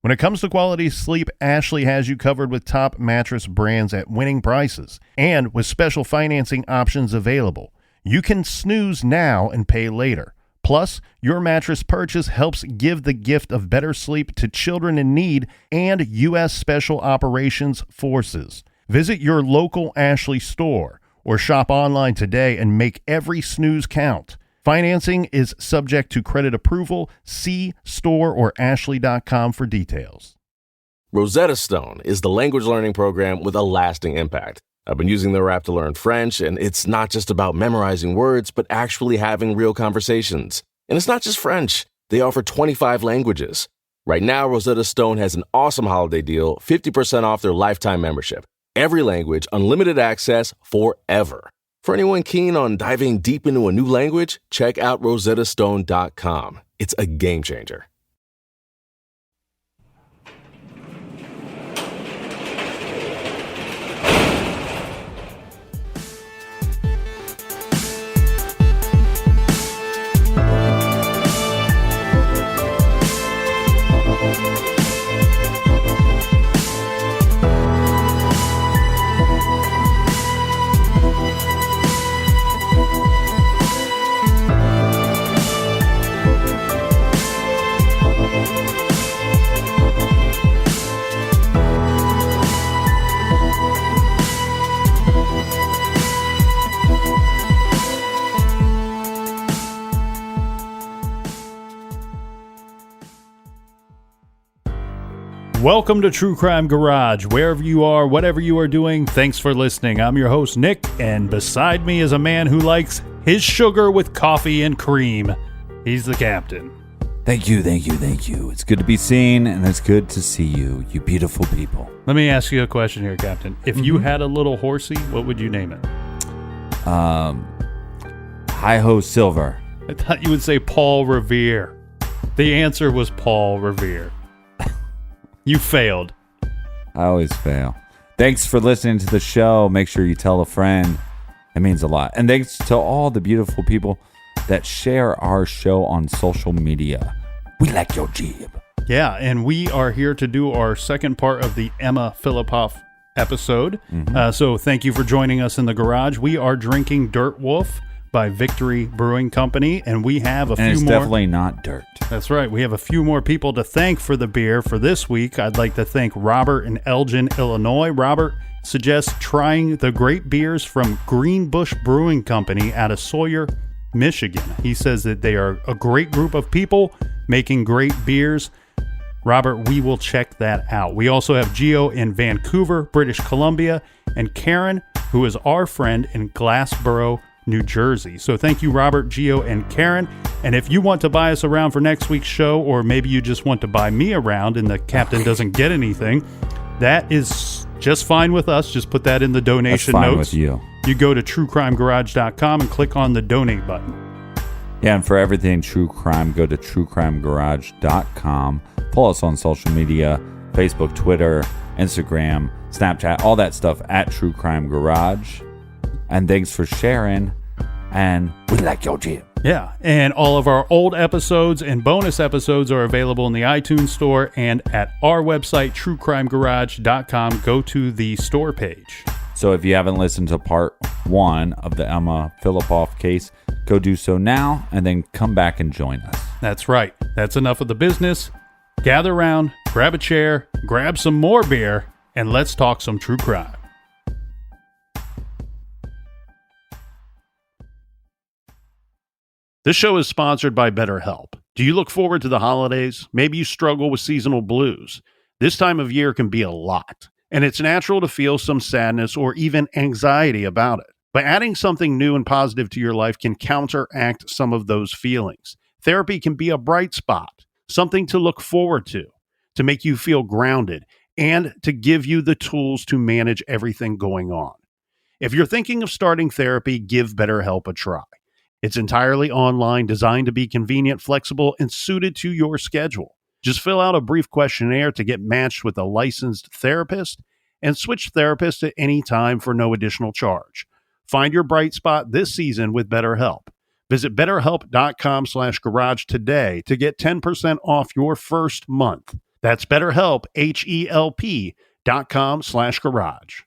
When it comes to quality sleep, Ashley has you covered with top mattress brands at winning prices and with special financing options available. You can snooze now and pay later. Plus, your mattress purchase helps give the gift of better sleep to children in need and U.S. Special Operations Forces. Visit your local Ashley store or shop online today and make every snooze count. Financing is subject to credit approval. See store or ashley.com for details. Rosetta Stone is the language learning program with a lasting impact. I've been using their app to learn French, and it's not just about memorizing words, but actually having real conversations. And it's not just French. They offer 25 languages. Right now, Rosetta Stone has an awesome holiday deal, 50% off their lifetime membership. Every language, unlimited access forever. For anyone keen on diving deep into a new language, check out rosettastone.com. It's a game changer. Welcome to True Crime Garage. Wherever you are, whatever you are doing, thanks for listening. I'm your host, Nick, and beside me is a man who likes his sugar with coffee and cream. He's the captain. Thank you. It's good to be seen, and it's good to see you, you beautiful people. Let me ask you a question here, Captain. If you had a little horsey, what would you name it? Hi-ho Silver. I thought you would say Paul Revere. The answer was Paul Revere. You failed. I always fail. Thanks for listening to the show. Make sure you tell a friend. It means a lot. And thanks to all the beautiful people that share our show on social media. We like your jib. Yeah, and we are here to do our second part of the Emma Fillipoff episode. So thank you for joining us in the garage. We are drinking Dirt Wolf by Victory Brewing Company, and we have a few more. And it's definitely not dirt. That's right. We have a few more people to thank for the beer for this week. I'd like to thank Robert in Elgin, Illinois. Robert suggests trying the great beers from Greenbush Brewing Company out of Sawyer, Michigan. He says that they are a great group of people making great beers. Robert, we will check that out. We also have Gio in Vancouver, British Columbia, and Karen, who is our friend in Glassboro, New Jersey. So thank you, Robert, Gio, and Karen. And if you want to buy us around for next week's show, or maybe you just want to buy me around and the captain doesn't get anything, that is just fine with us. Just put that in the donation That's fine notes. with you. You go to truecrimegarage.com and click on the donate button. Yeah, and for everything True Crime, go to truecrimegarage.com. Follow us on social media, Facebook, Twitter, Instagram, Snapchat, all that stuff at True Crime Garage. And thanks for sharing. And we like your jam. Yeah, and all of our old episodes and bonus episodes are available in the iTunes store and at our website, truecrimegarage.com. Go to the store page. So if you haven't listened to part 1 of the Emma Fillipoff case, go do so now and then come back and join us. That's right. That's enough of the business. Gather around, grab a chair, grab some more beer, and let's talk some true crime. This show is sponsored by BetterHelp. Do you look forward to the holidays? Maybe you struggle with seasonal blues. This time of year can be a lot, and it's natural to feel some sadness or even anxiety about it. But adding something new and positive to your life can counteract some of those feelings. Therapy can be a bright spot, something to look forward to make you feel grounded, and to give you the tools to manage everything going on. If you're thinking of starting therapy, give BetterHelp a try. It's entirely online, designed to be convenient, flexible, and suited to your schedule. Just fill out a brief questionnaire to get matched with a licensed therapist and switch therapists at any time for no additional charge. Find your bright spot this season with BetterHelp. Visit BetterHelp.com/garage today to get 10% off your first month. That's BetterHelp, HELP.com/garage.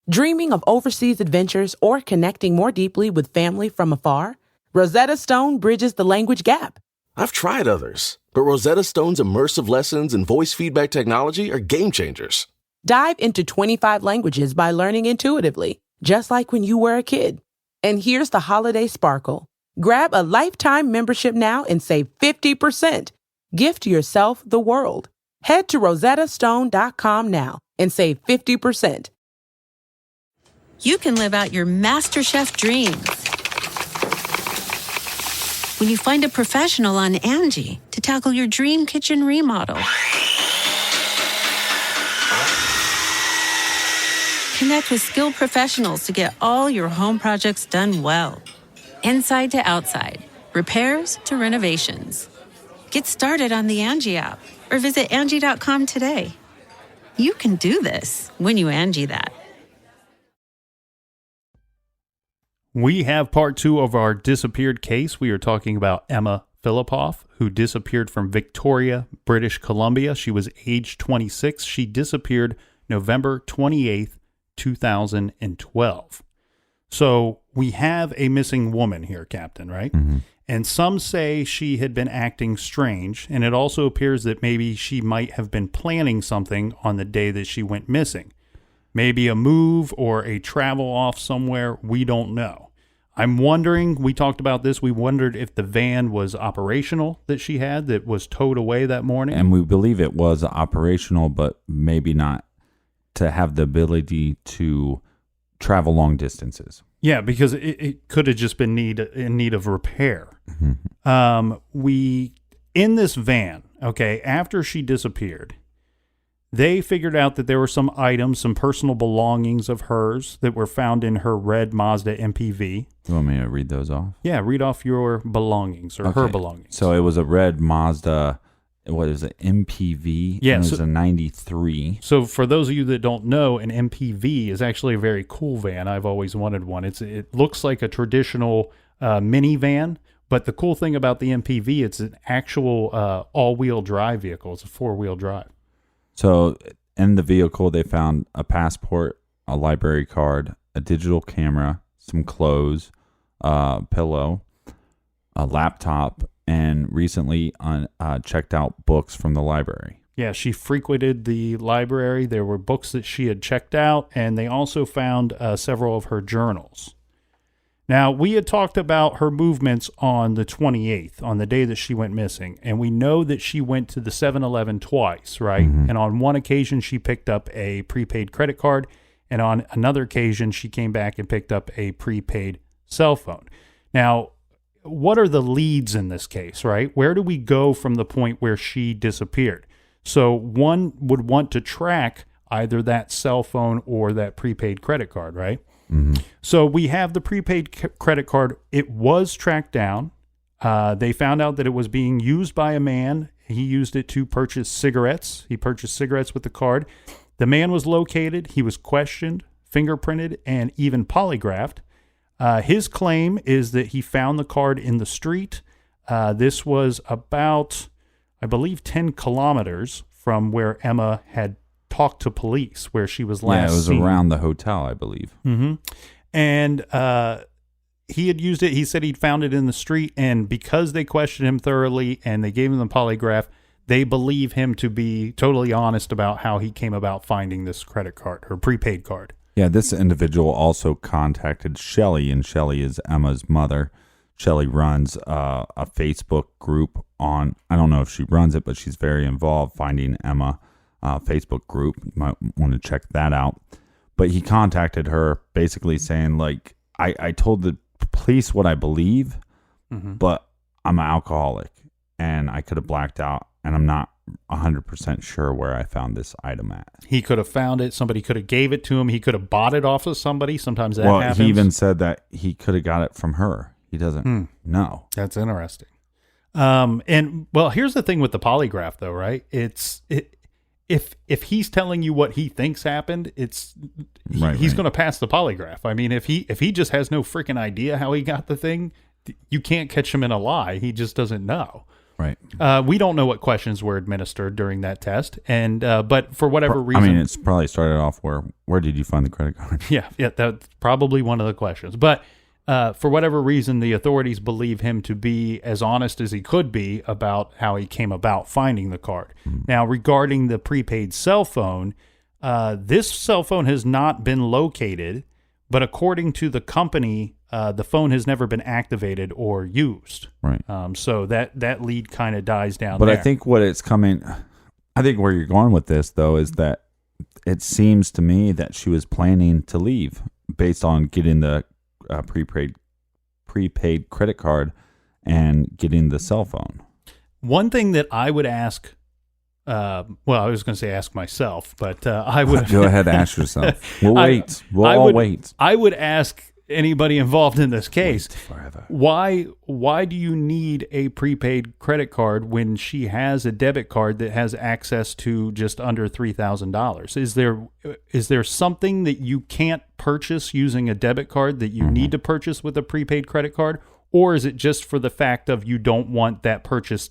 Dreaming of overseas adventures or connecting more deeply with family from afar? Rosetta Stone bridges the language gap. I've tried others, but Rosetta Stone's immersive lessons and voice feedback technology are game changers. Dive into 25 languages by learning intuitively, just like when you were a kid. And here's the holiday sparkle. Grab a lifetime membership now and save 50%. Gift yourself the world. Head to rosettastone.com now and save 50%. You can live out your MasterChef dreams when you find a professional on Angie to tackle your dream kitchen remodel. Connect with skilled professionals to get all your home projects done well. Inside to outside, repairs to renovations. Get started on the Angie app or visit Angie.com today. You can do this when you Angie that. We have part 2 of our disappeared case. We are talking about Emma Fillipoff, who disappeared from Victoria, British Columbia. She was age 26. She disappeared November 28th, 2012. So we have a missing woman here, Captain, right? Mm-hmm. And some say she had been acting strange, and it also appears that maybe she might have been planning something on the day that she went missing. Maybe a move or a travel off somewhere. We don't know. I'm wondering, we talked about this, we wondered if the van was operational that she had that was towed away that morning. And we believe it was operational, but maybe not to have the ability to travel long distances. Yeah, because it could have just been in need of repair. Mm-hmm. We, in this van, okay, after she disappeared, they figured out that there were some items, some personal belongings of hers that were found in her red Mazda MPV. You want me to read those off? Yeah, read off your belongings or her belongings. So it was a red Mazda, what is it, MPV? Yeah. And it was a 93. So for those of you that don't know, an MPV is actually a very cool van. I've always wanted one. It looks like a traditional minivan, but the cool thing about the MPV, it's an actual all-wheel drive vehicle. It's a 4-wheel drive. So in the vehicle, they found a passport, a library card, a digital camera, some clothes, a pillow, a laptop, and recently checked out books from the library. Yeah, she frequented the library. There were books that she had checked out, and they also found several of her journals. Now, we had talked about her movements on the 28th, on the day that she went missing, and we know that she went to the 7-Eleven twice, right? Mm-hmm. And on one occasion, she picked up a prepaid credit card, and on another occasion, she came back and picked up a prepaid cell phone. Now, what are the leads in this case, right? Where do we go from the point where she disappeared? So one would want to track either that cell phone or that prepaid credit card, right? Mm-hmm. So we have the prepaid credit card. It was tracked down. They found out that it was being used by a man. He used it to purchase cigarettes. He purchased cigarettes with the card. The man was located. He was questioned, fingerprinted, and even polygraphed. His claim is that he found the card in the street. This was about, I believe, 10 kilometers from where Emma had talked to police, where she was last seen. Yeah, it was around the hotel, I believe. Mm-hmm. And he had used it. He said he'd found it in the street, and because they questioned him thoroughly and they gave him the polygraph, they believe him to be totally honest about how he came about finding this credit card, or prepaid card. Yeah, this individual also contacted Shelley, and Shelley is Emma's mother. Shelley runs a Facebook group on, I don't know if she runs it, but she's very involved, Finding Emma Facebook group. You might want to check that out. But he contacted her basically saying, like, I told the police what I believe, mm-hmm. but I'm an alcoholic and I could have blacked out and I'm not 100% sure where I found this item at. He could have found it. Somebody could have gave it to him. He could have bought it off of somebody. Sometimes that happens. He even said that he could have got it from her. He doesn't know. That's interesting. And well, here's the thing with the polygraph though, right? If he's telling you what he thinks happened, he's going to pass the polygraph. I mean, if he just has no freaking idea how he got the thing, you can't catch him in a lie. He just doesn't know. Right. We don't know what questions were administered during that test, and but for whatever reason, I mean, it's probably started off where did you find the credit card? yeah, that's probably one of the questions. But for whatever reason, the authorities believe him to be as honest as he could be about how he came about finding the card. Now, regarding the prepaid cell phone, this cell phone has not been located, but according to the company, the phone has never been activated or used. Right. So that lead kind of dies down But there. I think I think where you're going with this, though, is that it seems to me that she was planning to leave based on getting the prepaid credit card and getting the cell phone. One thing that I would ask, I was going to say ask myself, but I would Go ahead, ask yourself. We'll wait. We'll all wait. I would ask anybody involved in this case, forever. Why do you need a prepaid credit card when she has a debit card that has access to just under $3,000? Is there something that you can't purchase using a debit card that you need to purchase with a prepaid credit card? Or is it just for the fact of you don't want that purchase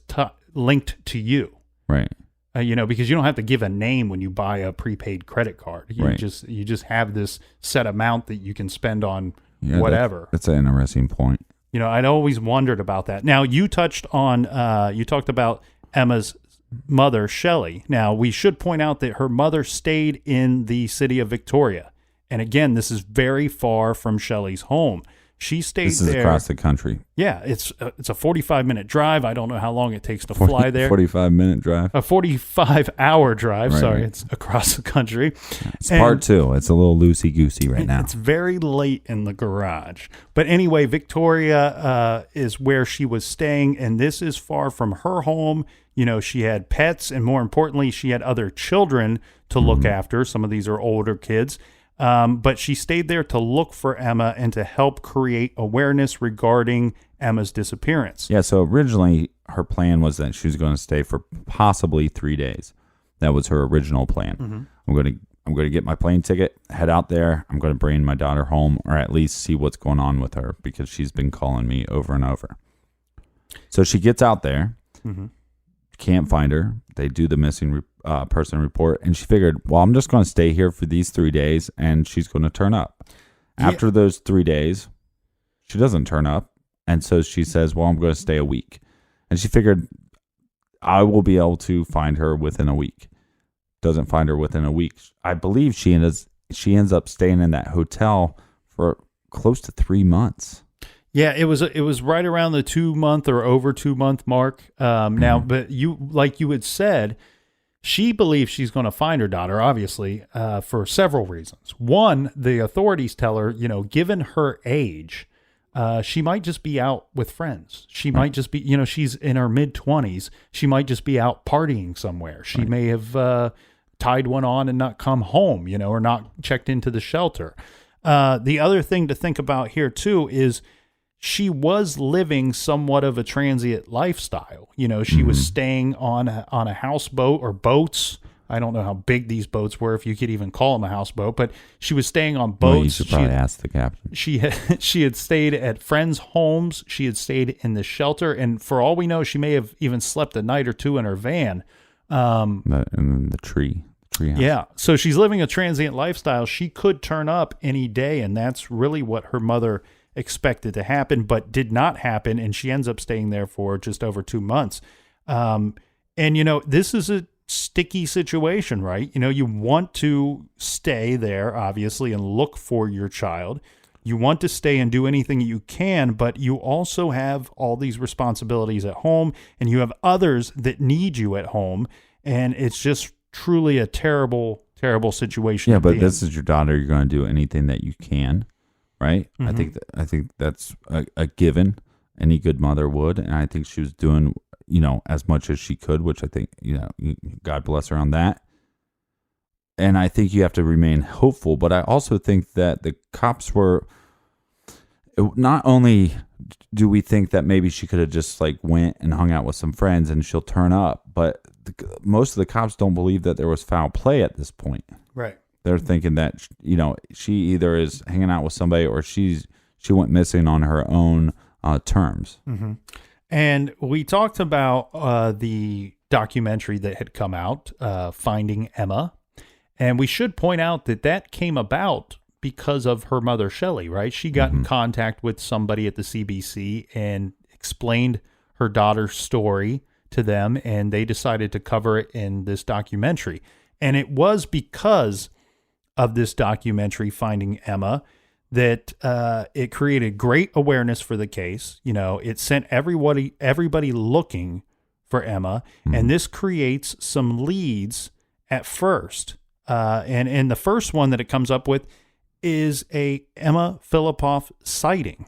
linked to you? Right. Because you don't have to give a name when you buy a prepaid credit card. You just have this set amount that you can spend on whatever. That's an interesting point. I'd always wondered about that. Now, you talked about Emma's mother, Shelley. Now, we should point out that her mother stayed in the city of Victoria. And again, this is very far from Shelley's home. She stayed there. This is across the country. Yeah, it's a 45-minute drive. I don't know how long it takes to fly there. 45-minute drive. A 45-hour drive. Right, Sorry, right. It's across the country. It's part two. It's a little loosey-goosey right now. It's very late in the garage. But anyway, Victoria is where she was staying, and this is far from her home. She had pets, and more importantly, she had other children to look after. Some of these are older kids. But she stayed there to look for Emma and to help create awareness regarding Emma's disappearance. Yeah, so originally her plan was that she was going to stay for possibly 3 days. That was her original plan. I'm going to get my plane ticket, head out there. I'm going to bring my daughter home, or at least see what's going on with her, because she's been calling me over and over. So she gets out there, can't find her. They do the missing person report, and she figured, well, I'm just going to stay here for these 3 days, and she's going to turn up. After those 3 days, she doesn't turn up, and so she says, well, I'm going to stay a week. And she figured, I will be able to find her within a week. Doesn't find her within a week. I believe she ends up staying in that hotel for close to 3 months. Yeah, it was right around the 2 month or over 2 month mark. Now, but like you had said, she believes she's going to find her daughter, obviously, for several reasons. One, the authorities tell her, given her age, she might just be out with friends. She might just be, she's in her mid-20s. She might just be out partying somewhere. She may have tied one on and not come home, or not checked into the shelter. The other thing to think about here, too, is she was living somewhat of a transient lifestyle. She was staying on a houseboat or boats. I don't know how big these boats were, if you could even call them a houseboat, but she was staying on boats. Well, you should probably ask the captain. She had stayed at friends' homes. She had stayed in the shelter. And for all we know, she may have even slept a night or two in her van. In the tree house. Yeah. So she's living a transient lifestyle. She could turn up any day, and that's really what her mother expected to happen, but did not happen, and she ends up staying there for just over 2 months. And this is a sticky situation, right? You want to stay there, obviously, and look for your child. You want to stay and do anything you can, but you also have all these responsibilities at home, and you have others that need you at home, and it's just truly a terrible, terrible situation. Yeah, but this is your daughter. You're going to do anything that you can. Right. I think that's a given. Any good mother would. And I think she was doing, as much as she could, which I think, God bless her on that. And I think you have to remain hopeful. But I also think that the cops were, not only do we think that maybe she could have just went and hung out with some friends and she'll turn up, but most of the cops don't believe that there was foul play at this point. Right. They're thinking that, she either is hanging out with somebody or she went missing on her own terms. Mm-hmm. And we talked about the documentary that had come out, Finding Emma. And we should point out that came about because of her mother, Shelley, right? She got in contact with somebody at the CBC and explained her daughter's story to them, and they decided to cover it in this documentary. And it was because of this documentary, Finding Emma, that it created great awareness for the case. You know, it sent everybody looking for Emma, and this creates some leads at first. And the first one that it comes up with is a Emma Fillipoff sighting.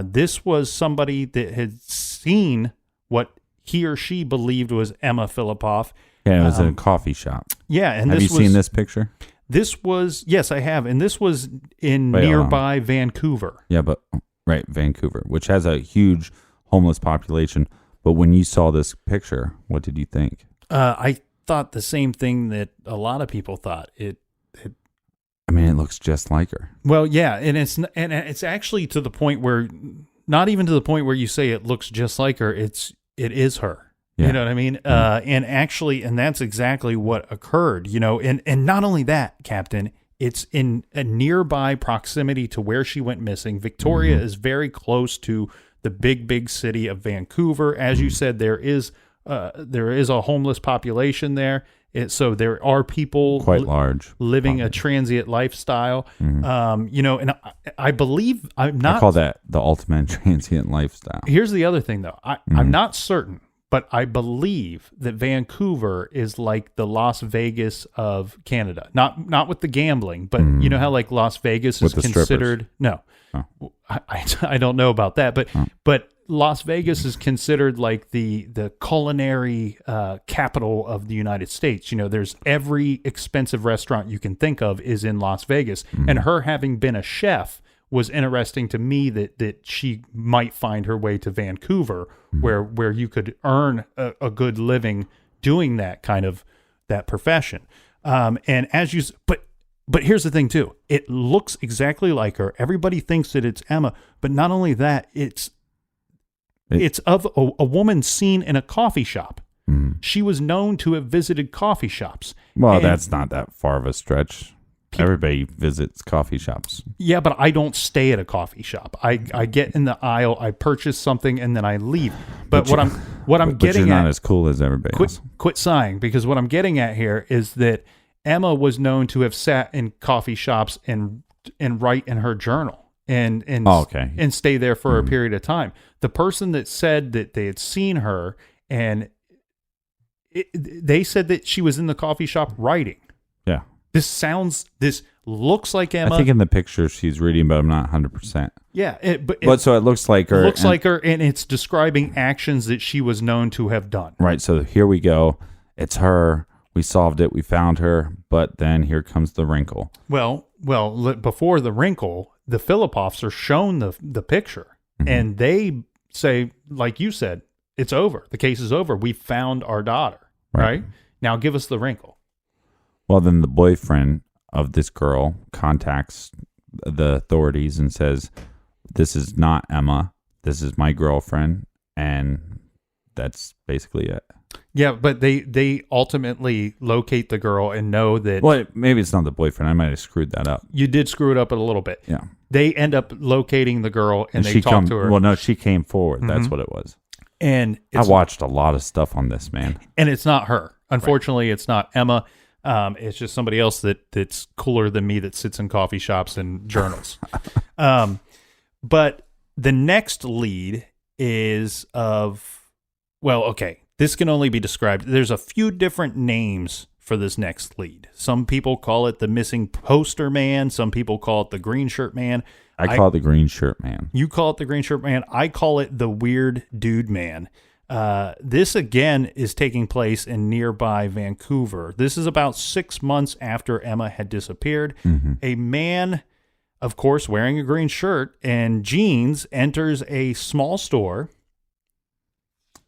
This was somebody that had seen what he or she believed was Emma Fillipoff. Yeah, it was in a coffee shop. Yeah, and have you seen this picture? This was, yes, I have, and this was in nearby Vancouver. Yeah, but right, Vancouver, which has a huge homeless population. But when you saw this picture, what did you think? I thought the same thing that a lot of people thought. I mean, it looks just like her. Well, yeah, and it's actually to the point where, not even to the point where you say it looks just like her. It is her. Yeah. You know what I mean? And that's exactly what occurred. You know, and not only that, Captain, it's in a nearby proximity to where she went missing. Victoria is very close to the big city of Vancouver. As you said, there is a homeless population there. So there are people quite large living a transient lifestyle. You know, and I believe I call that the ultimate transient lifestyle. Here's the other thing, though. I'm not certain, but I believe that Vancouver is like the Las Vegas of Canada. Not with the gambling, but you know how like Las Vegas is considered. No, I don't know about that, but Las Vegas is considered like the culinary capital of the United States. You know, there's every expensive restaurant you can think of is in Las Vegas. And her having been a chef was interesting to me that she might find her way to Vancouver, where you could earn a good living doing that kind of that profession. And as you, but here's the thing too, it looks exactly like her. Everybody thinks that it's Emma, but not only that, it's of a woman seen in a coffee shop. She was known to have visited coffee shops. Well, that's not that far of a stretch. Everybody visits coffee shops. Yeah, but I don't stay at a coffee shop. I get in the aisle, I purchase something, and then I leave. But what I'm getting you're not at, as cool as everybody else. Quit sighing, because what I'm getting at here is that Emma was known to have sat in coffee shops and write in her journal. And stay there for a period of time. The person that said that they had seen her, and they said that she was in the coffee shop writing. Yeah. This looks like Emma. I think in the picture she's reading, but I'm not 100%. Yeah. But so it looks like her. Looks like her, and it's describing actions that she was known to have done. Right. So here we go. It's her. We solved it. We found her. But then here comes the wrinkle. Well, before the wrinkle, the Fillipoffs are shown the picture, and they say, like you said, it's over. The case is over. We found our daughter. Right? Now give us the wrinkle. Well, then the boyfriend of this girl contacts the authorities and says, "This is not Emma. This is my girlfriend," and that's basically it. Yeah, but they ultimately locate the girl and know that... Well, maybe it's not the boyfriend. I might have screwed that up. You did screw it up a little bit. Yeah. They end up locating the girl, and they talk to her. Well, no, she came forward. That's what it was. And I watched a lot of stuff on this, man. And it's not her. Unfortunately, It's not Emma. It's just somebody else that's cooler than me that sits in coffee shops and journals. But the next lead is this can only be described. There's a few different names for this next lead. Some people call it the missing poster man. Some people call it the green shirt man. I call it the green shirt man. You call it the green shirt man. I call it the weird dude man. This again is taking place in nearby Vancouver. This is about 6 months after Emma had disappeared. A man, of course, wearing a green shirt and jeans, enters a small store.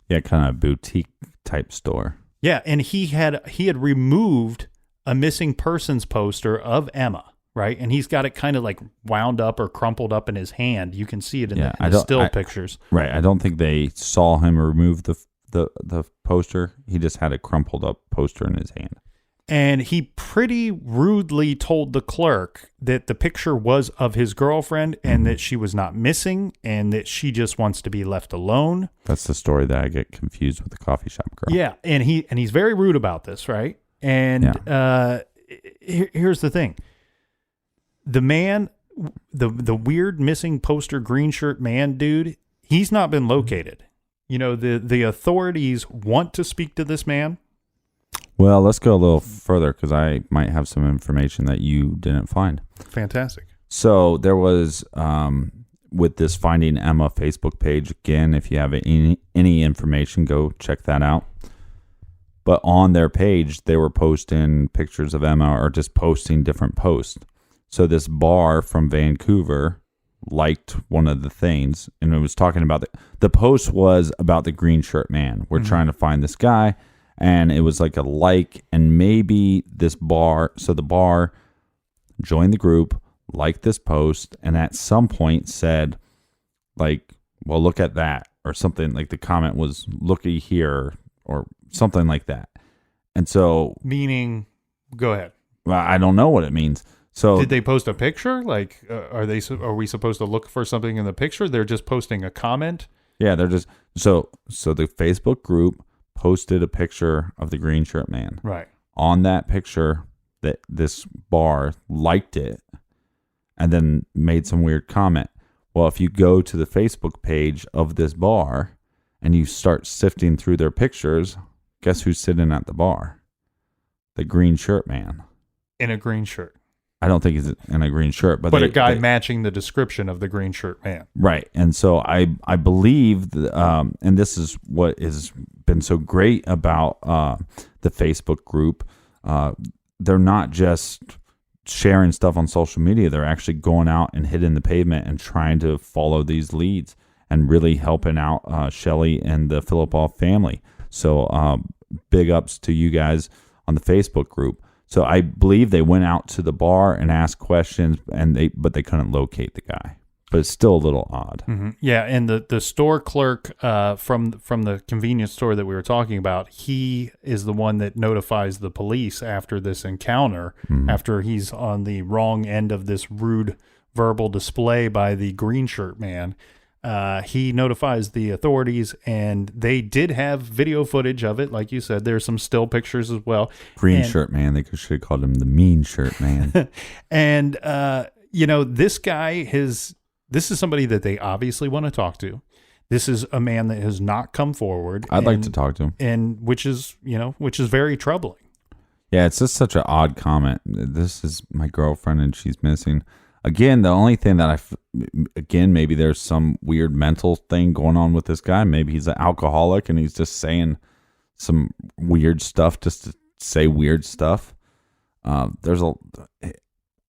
Yeah, kind of boutique type store. Yeah, and he had removed a missing persons poster of Emma, right? And he's got it kind of like wound up or crumpled up in his hand. You can see it in Yeah, the still pictures. Right. I don't think they saw him remove the poster. He just had a crumpled up poster in his hand. And he pretty rudely told the clerk that the picture was of his girlfriend and that she was not missing and that she just wants to be left alone. That's the story that I get confused with the coffee shop girl. Yeah, and he's very rude about this, right? And here's the thing. The man, the weird missing poster green shirt man dude, he's not been located. You know, the authorities want to speak to this man. Well, let's go a little further because I might have some information that you didn't find. Fantastic. So there was, with this Finding Emma Facebook page, again, if you have any information, go check that out. But on their page, they were posting pictures of Emma or just posting different posts. So this bar from Vancouver liked one of the things, and it was talking about the post was about the green shirt man. We're trying to find this guy. And it was like a like, and maybe this bar, so the bar joined the group, liked this post, and at some point said, like, well, look at that, or something. Like the comment was, looky here, or something like that. And so, meaning, go ahead. Well, I don't know what it means. So did they post a picture? Like, are we supposed to look for something in the picture? They're just posting a comment. Yeah, they're just so the Facebook group posted a picture of the green shirt man. Right. On that picture, that this bar liked it and then made some weird comment. Well, if you go to the Facebook page of this bar and you start sifting through their pictures, guess who's sitting at the bar? The green shirt man. In a green shirt. I don't think he's in a green shirt, but a guy matching the description of the green shirt man. Right. And so I believe, and this is what has been so great about the Facebook group, they're not just sharing stuff on social media. They're actually going out and hitting the pavement and trying to follow these leads and really helping out Shelley and the Fillipoff family. So big ups to you guys on the Facebook group. So I believe they went out to the bar and asked questions, but they couldn't locate the guy. But it's still a little odd. Mm-hmm. Yeah, and the store clerk from the convenience store that we were talking about, he is the one that notifies the police after this encounter, after he's on the wrong end of this rude verbal display by the green shirt man. He notifies the authorities, and they did have video footage of it. Like you said, there's some still pictures as well. Green shirt man. They should have called him the mean shirt man. And, this guy this is somebody that they obviously want to talk to. This is a man that has not come forward. I'd like to talk to him. And which is very troubling. Yeah, it's just such an odd comment. This is my girlfriend and she's missing. Again, the only thing that maybe there's some weird mental thing going on with this guy. Maybe he's an alcoholic and he's just saying some weird stuff just to say weird stuff. I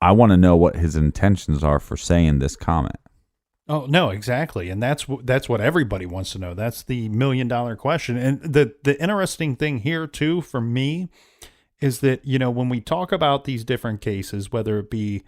want to know what his intentions are for saying this comment. Oh, no, exactly. And that's what everybody wants to know. That's the $1 million question. And the interesting thing here, too, for me, is that, when we talk about these different cases, whether it be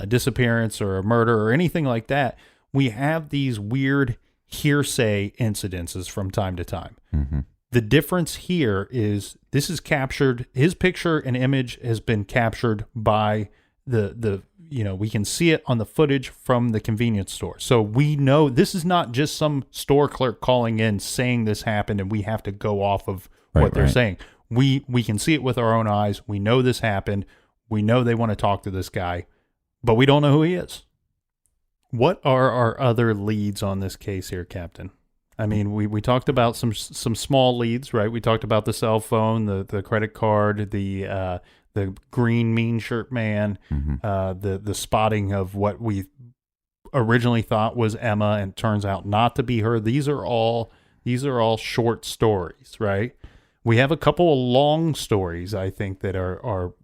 disappearance or a murder or anything like that, we have these weird hearsay incidences from time to time. Mm-hmm. The difference here is this is captured, his picture and image has been captured by we can see it on the footage from the convenience store. So we know this is not just some store clerk calling in saying this happened and we have to go off of what they're saying. We can see it with our own eyes. We know this happened. We know they want to talk to this guy, but we don't know who he is. What are our other leads on this case here, Captain? I mean, we talked about some small leads, right? We talked about the cell phone, the credit card, the green mean shirt man, the spotting of what we originally thought was Emma and turns out not to be her. These are all short stories, right? We have a couple of long stories, I think, that are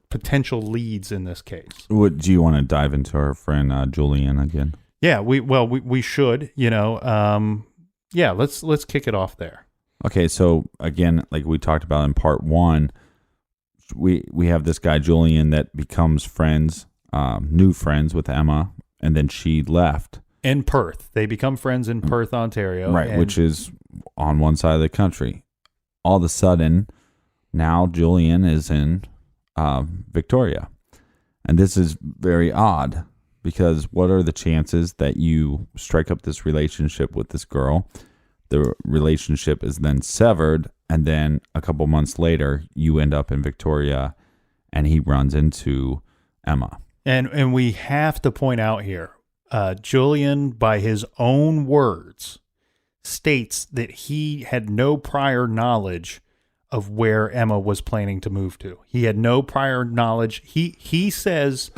potential leads in this case. Do you want to dive into our friend Julian again? Yeah, we should, let's kick it off there. Okay, so again, like we talked about in part one, we have this guy Julian that becomes friends new friends with Emma, and then she left. In Perth. They become friends in Perth, Ontario. Right, which is on one side of the country. All of a sudden, now Julian is in Victoria. And this is very odd, because what are the chances that you strike up this relationship with this girl? The relationship is then severed, and then a couple months later, you end up in Victoria, and he runs into Emma. And we have to point out here, Julian, by his own words, states that he had no prior knowledge of where Emma was planning to move to. He had no prior knowledge. He says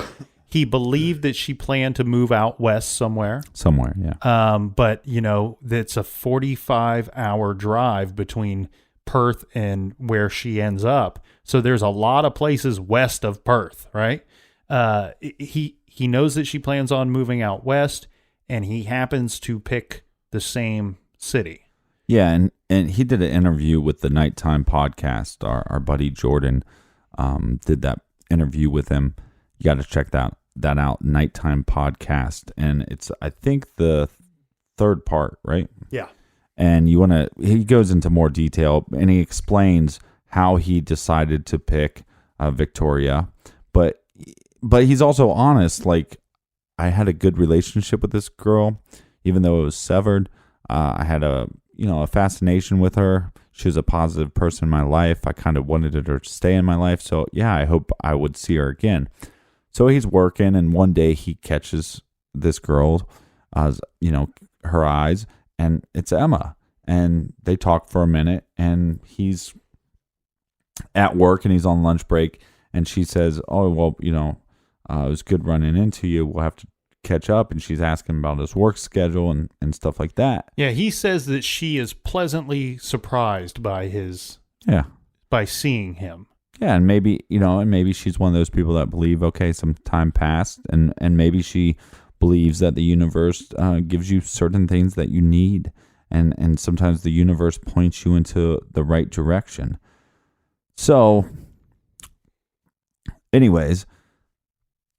he believed that she planned to move out west somewhere. Somewhere, yeah. But, it's a 45-hour drive between Perth and where she ends up. So there's a lot of places west of Perth, right? He knows that she plans on moving out west, and he happens to pick the same city. Yeah, and he did an interview with the Nighttime podcast. Our buddy Jordan did that interview with him. You got to check that out, Nighttime podcast. And it's, I think, the third part, right? Yeah. And he goes into more detail, and he explains how he decided to pick Victoria. But he's also honest, like, I had a good relationship with this girl, even though it was severed. I had a fascination with her. She was a positive person in my life. I kind of wanted her to stay in my life. So yeah, I hope I would see her again. So he's working, and one day he catches this girl, her eyes, and it's Emma. And they talk for a minute, and he's at work and he's on lunch break, and she says, "Oh, well, it was good running into you. We'll have to catch up." And she's asking about his work schedule and stuff like that. Yeah, he says that she is pleasantly surprised by by seeing him. Yeah, and maybe she's one of those people that believe, okay, some time passed, and maybe she believes that the universe gives you certain things that you need, and sometimes the universe points you into the right direction. So, anyways,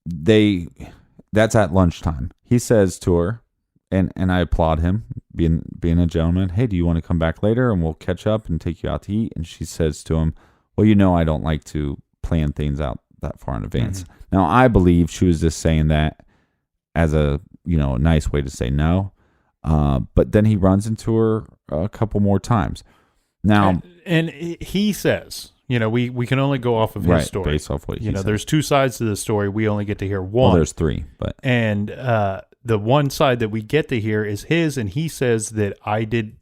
that's at lunchtime. He says to her, and I applaud him, being a gentleman, "Hey, do you want to come back later and we'll catch up and take you out to eat?" And she says to him, "Well, I don't like to plan things out that far in advance." Mm-hmm. Now, I believe she was just saying that as a nice way to say no. But then he runs into her a couple more times. Now, and he says, we can only go off of his story. Based off what he said. There's two sides to the story. We only get to hear one. Well, there's three, but and the one side that we get to hear is his, and he says that I did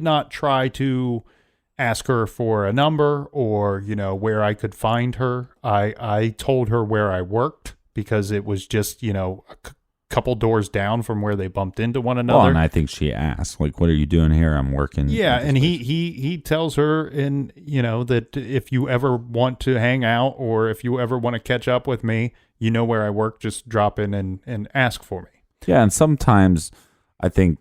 not try to ask her for a number or where I could find her. I told her where I worked because it was just a couple doors down from where they bumped into one another. Well, and I think she asked, like, "What are you doing here?" "I'm working." Yeah, and he tells her, and that if you ever want to hang out or if you ever want to catch up with me, where I work, just drop in and ask for me. Yeah, and sometimes I think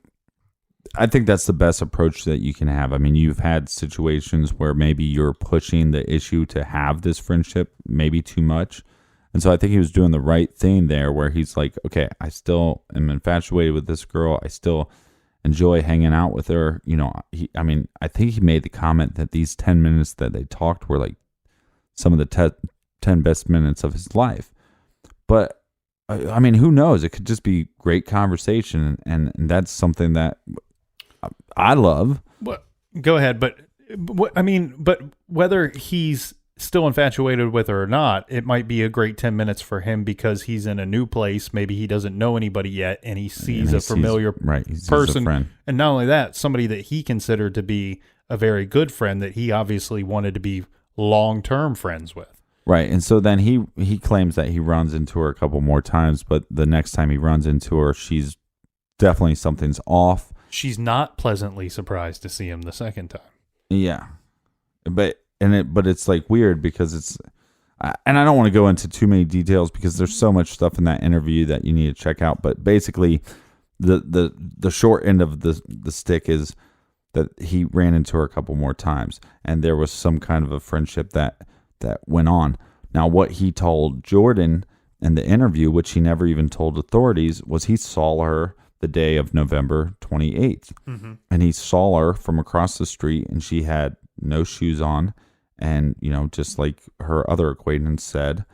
that's the best approach that you can have. I mean, you've had situations where maybe you're pushing the issue to have this friendship maybe too much. And so I think he was doing the right thing there, where he's like, okay, I still am infatuated with this girl. I still enjoy hanging out with her. I think he made the comment that these 10 minutes that they talked were like some of the 10 best minutes of his life. But who knows? It could just be great conversation. And that's something that I love. Well, go ahead. But whether he's still infatuated with her or not, it might be a great 10 minutes for him because he's in a new place. Maybe he doesn't know anybody yet, and he sees a familiar person. A friend. And not only that, somebody that he considered to be a very good friend that he obviously wanted to be long-term friends with. Right. And so then he claims that he runs into her a couple more times, but the next time he runs into her, she's definitely something's off. She's not pleasantly surprised to see him the second time. Yeah. But it's like weird because it's, and I don't want to go into too many details because there's so much stuff in that interview that you need to check out. But basically, the short end of the stick is that he ran into her a couple more times, and there was some kind of a friendship that went on. Now, what he told Jordan And the interview, which he never even told authorities, was he saw her the day of November 28th. Mm-hmm. And he saw her from across the street, and she had no shoes on. And, just like her other acquaintance said.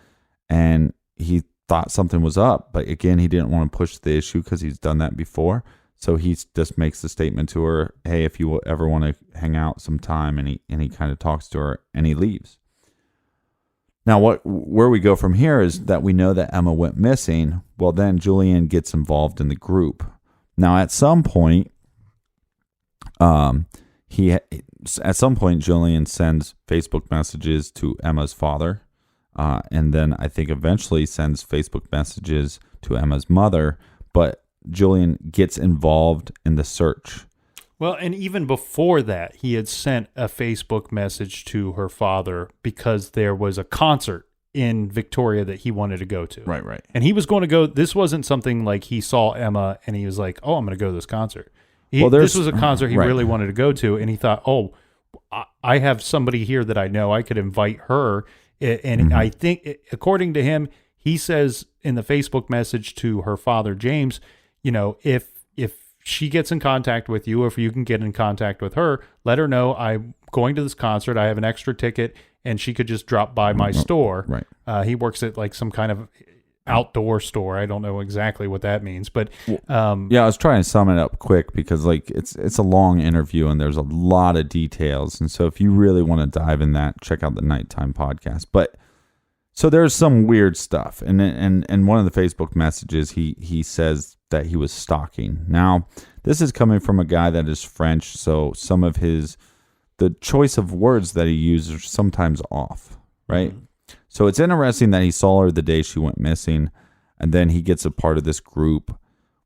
And he thought something was up. But again, he didn't want to push the issue because he's done that before. So he just makes the statement to her, hey, if you ever want to hang out sometime, and he kind of talks to her, and he leaves. Now, where we go from here is that we know that Emma went missing. Well, then Julian gets involved in the group. Now, at some point, Julian sends Facebook messages to Emma's father, and then I think eventually sends Facebook messages to Emma's mother. But Julian gets involved in the search. Well, and even before that, he had sent a Facebook message to her father because there was a concert in Victoria that he wanted to go to. Right. And he was going to go. This wasn't something like he saw Emma and he was like, oh, I'm going to go to this concert. This was a concert he really wanted to go to. And he thought, oh, I have somebody here that I know. I could invite her. And I think, according to him, he says in the Facebook message to her father, James, if she gets in contact with you, or if you can get in contact with her, let her know I'm going to this concert. I have an extra ticket, and she could just drop by my store. Right. He works at like some kind of outdoor store. I don't know exactly what that means, but I was trying to sum it up quick because like it's a long interview and there's a lot of details, and so if you really want to dive in that, check out the Nighttime podcast. But so there's some weird stuff, and one of the Facebook messages he says that he was stalking. Now, this is coming from a guy that is French, so some of the choice of words that he uses are sometimes off, right? Mm-hmm. So it's interesting that he saw her the day she went missing, and then he gets a part of this group.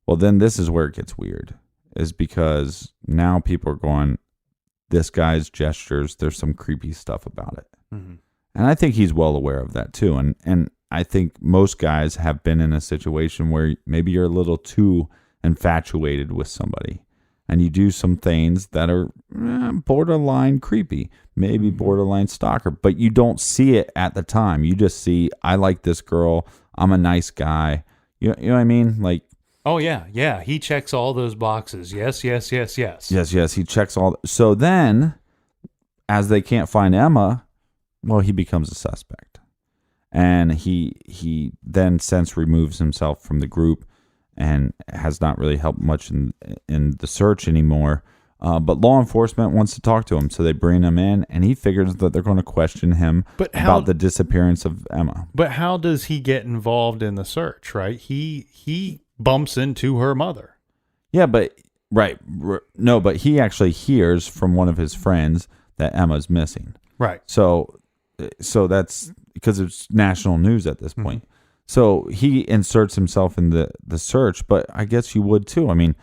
Well, then this is where it gets weird, is because now people are going, this guy's gestures, there's some creepy stuff about it. Mm-hmm. And I think he's well aware of that too. And I think most guys have been in a situation where maybe you're a little too infatuated with somebody and you do some things that are borderline creepy, maybe borderline stalker, but you don't see it at the time. You just see, I like this girl. I'm a nice guy. You know what I mean? Like, oh yeah. He checks all those boxes. Yes. Yes. He checks all. So then as they can't find Emma, well, he becomes a suspect, and he then since removes himself from the group and has not really helped much in the search anymore. But law enforcement wants to talk to him, so they bring him in, and he figures that they're going to question him about the disappearance of Emma. But how does he get involved in the search? Right? He bumps into her mother. Yeah, but no, but he actually hears from one of his friends that Emma's missing. Right. So that's because it's national news at this point. Mm-hmm. So he inserts himself in the search, but I guess you would too. I mean,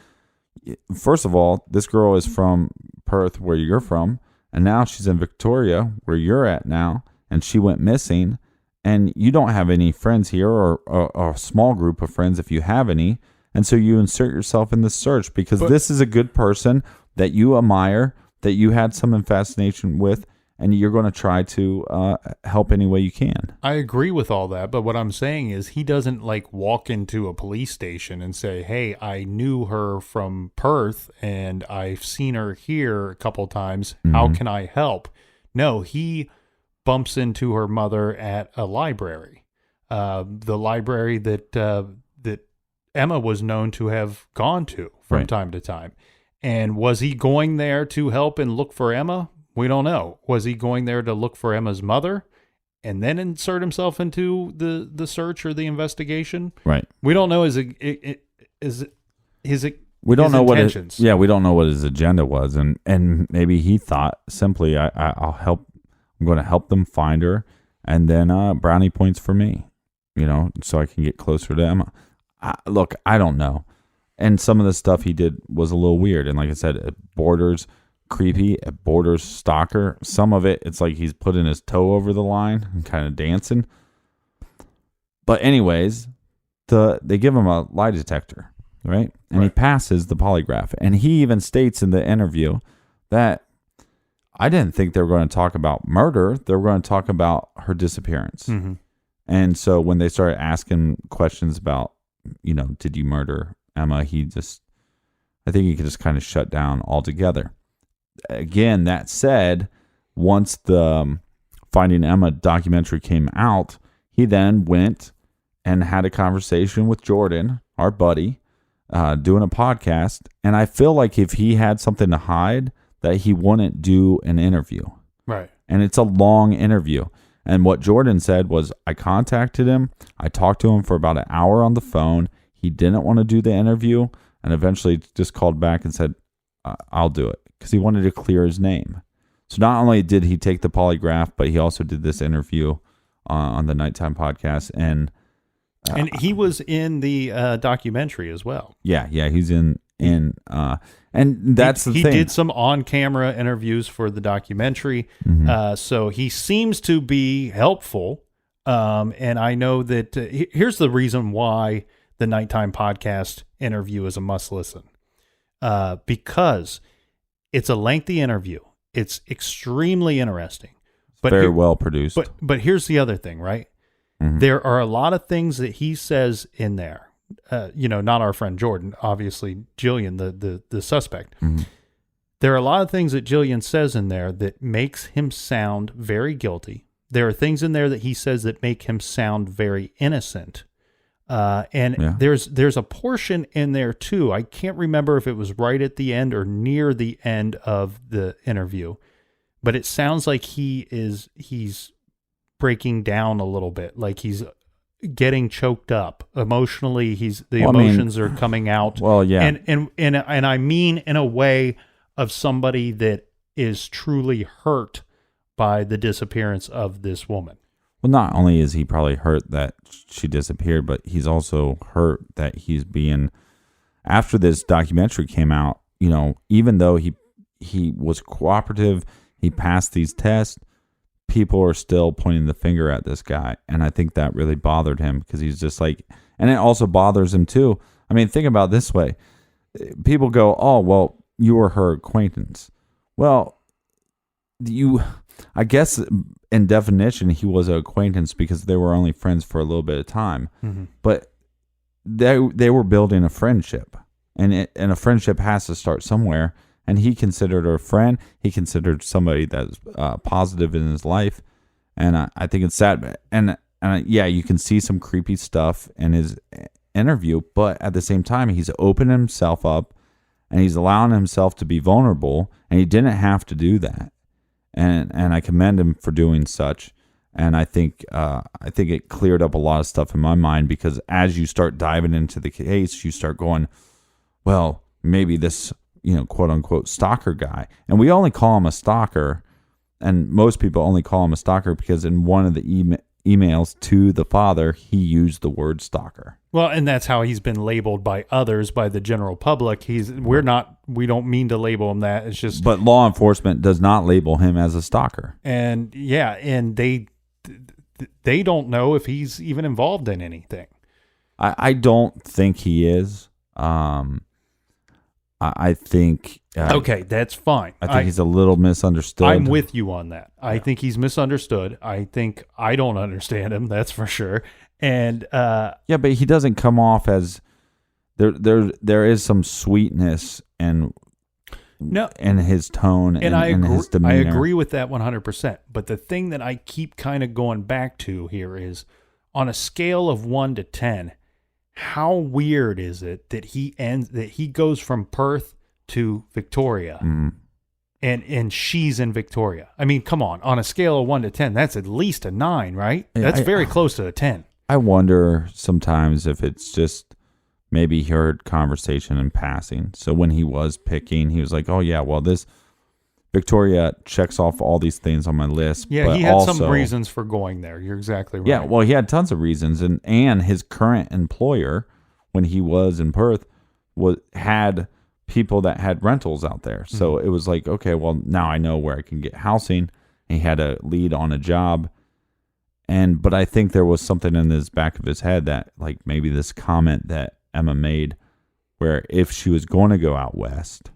first of all, this girl is from Perth, where you're from, and now she's in Victoria, where you're at now, and she went missing, and you don't have any friends here or a small group of friends if you have any, and so you insert yourself in the search because this is a good person that you admire, that you had some fascination with, and you're going to try to help any way you can. I agree with all that, but what I'm saying is he doesn't like walk into a police station and say, hey, I knew her from Perth and I've seen her here a couple times. Mm-hmm. How can I help? No, he bumps into her mother at a library, the library that Emma was known to have gone to from time to time. And was he going there to help and look for Emma? We don't know. Was he going there to look for Emma's mother and then insert himself into the search or the investigation? Right. We don't know his we don't know intentions. We don't know what his agenda was, and maybe he thought simply, I'll help. I'm going to help them find her, and then brownie points for me, so I can get closer to Emma. Look, I don't know, and some of the stuff he did was a little weird, and like I said, it borders creepy, it borders stalker. Some of it, it's like he's putting his toe over the line and kind of dancing. But anyways, they give him a lie detector, right? And he passes the polygraph. And he even states in the interview that I didn't think they were going to talk about murder. They were going to talk about her disappearance. Mm-hmm. And so when they started asking questions about, did you murder Emma, I think he could just kind of shut down altogether. Again, that said, once the Finding Emma documentary came out, he then went and had a conversation with Jordan, our buddy, doing a podcast. And I feel like if he had something to hide, that he wouldn't do an interview. Right. And it's a long interview. And what Jordan said was, I contacted him. I talked to him for about an hour on the phone. He didn't want to do the interview and eventually just called back and said, I'll do it, because he wanted to clear his name. So not only did he take the polygraph, but he also did this interview on the Nighttime podcast. And he was in the documentary as well. Yeah, he's in and that's the thing. He did some on-camera interviews for the documentary, so he seems to be helpful. And I know that here's the reason why the Nighttime podcast interview is a must listen, because it's a lengthy interview. It's extremely interesting, but very well produced. But here's the other thing, right? Mm-hmm. There are a lot of things that he says in there. Not our friend Jordan, obviously Julian, the suspect. Mm-hmm. There are a lot of things that Julian says in there that makes him sound very guilty. There are things in there that he says that make him sound very innocent. There's a portion in there too. I can't remember if it was right at the end or near the end of the interview, but it sounds like he's breaking down a little bit, like he's getting choked up emotionally. Emotions are coming out. Well, yeah. And I mean in a way of somebody that is truly hurt by the disappearance of this woman. Well, not only is he probably hurt that she disappeared, but he's also hurt that he's being, after this documentary came out, even though he was cooperative, he passed these tests, people are still pointing the finger at this guy. And I think that really bothered him, because he's just like, and it also bothers him too. I mean, think about it this way. People go, oh, well, you were her acquaintance. Well, I guess in definition, he was an acquaintance because they were only friends for a little bit of time. Mm-hmm. But they were building a friendship, and a friendship has to start somewhere. And he considered her a friend. He considered somebody that's positive in his life. And I think it's sad. And you can see some creepy stuff in his interview, but at the same time, he's opening himself up and he's allowing himself to be vulnerable. And he didn't have to do that. And I commend him for doing such. And I think it cleared up a lot of stuff in my mind, because as you start diving into the case, you start going, well, maybe this, quote unquote stalker guy. And we only call him a stalker. And most people only call him a stalker because in one of the emails to the father, he used the word stalker. Well, and that's how he's been labeled by others, by the general public. We don't mean to label him that. It's just, but law enforcement does not label him as a stalker. And and they don't know if he's even involved in anything. I don't think he is. I think... okay, that's fine. I think he's a little misunderstood. I'm with you on that. I think he's misunderstood. I think I don't understand him, that's for sure. And but he doesn't come off as... There is some sweetness in his tone and his demeanor. I agree with that 100%. But the thing that I keep kind of going back to here is, on a scale of 1 to 10... how weird is it that he goes from Perth to Victoria, and she's in Victoria? I mean, come on a scale of 1 to 10, that's at least a 9, right? That's very close to a 10. I wonder sometimes if it's just maybe he heard conversation in passing. So when he was picking, he was like, oh yeah, well, this Victoria checks off all these things on my list. Yeah, but he had also some reasons for going there. You're exactly right. Yeah, well, he had tons of reasons, and his current employer, when he was in Perth, had people that had rentals out there. So it was like, okay, well, now I know where I can get housing. He had a lead on a job, but I think there was something in the back of his head that, like, maybe this comment that Emma made, where if she was going to go out west,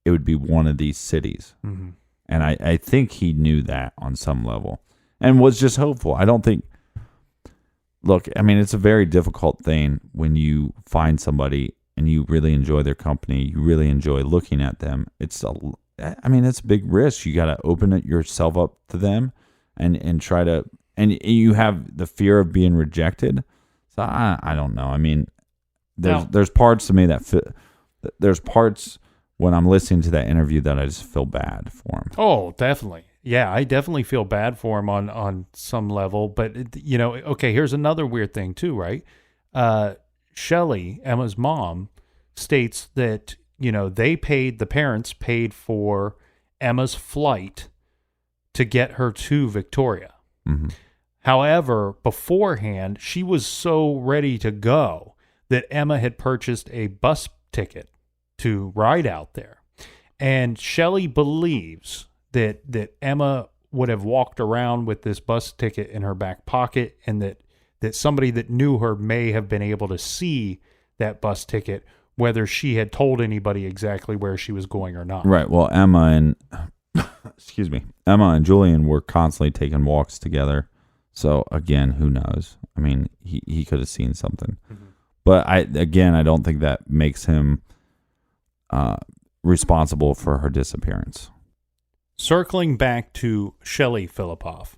it would be one of these cities. Mm-hmm. And I think he knew that on some level and was just hopeful. I don't think look, I mean, it's a very difficult thing when you find somebody and you really enjoy their company, you really enjoy looking at them. It's a big risk. You got to open it yourself up to them and try to, and you have the fear of being rejected. So I don't know. I mean, there's parts to me that fit. There's parts when I'm listening to that interview that I just feel bad for him. Oh, definitely. Yeah, I definitely feel bad for him on some level. But, okay, here's another weird thing too, right? Shelley, Emma's mom, states that, the parents paid for Emma's flight to get her to Victoria. Mm-hmm. However, beforehand, she was so ready to go that Emma had purchased a bus ticket to ride out there. And Shelley believes that Emma would have walked around with this bus ticket in her back pocket, and that somebody that knew her may have been able to see that bus ticket, whether she had told anybody exactly where she was going or not. Right. Well, Emma and Julian were constantly taking walks together. So again, who knows? I mean, he could have seen something. Mm-hmm. But I don't think that makes him responsible for her disappearance. Circling back to Shelley Fillipoff.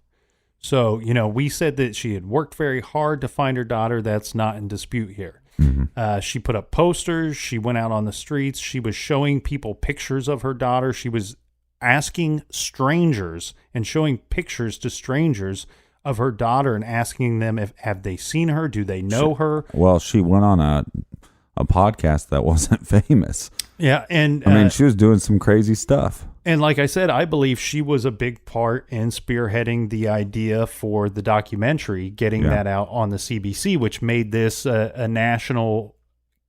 So, we said that she had worked very hard to find her daughter. That's not in dispute here. Mm-hmm. She put up posters. She went out on the streets. She was showing people pictures of her daughter. She was asking strangers and showing pictures to strangers of her daughter and asking them have they seen her? Do they know her? Well, she went on a podcast that wasn't famous. Yeah, and I mean, she was doing some crazy stuff. And like I said, I believe she was a big part in spearheading the idea for the documentary, getting that out on the CBC, which made this a national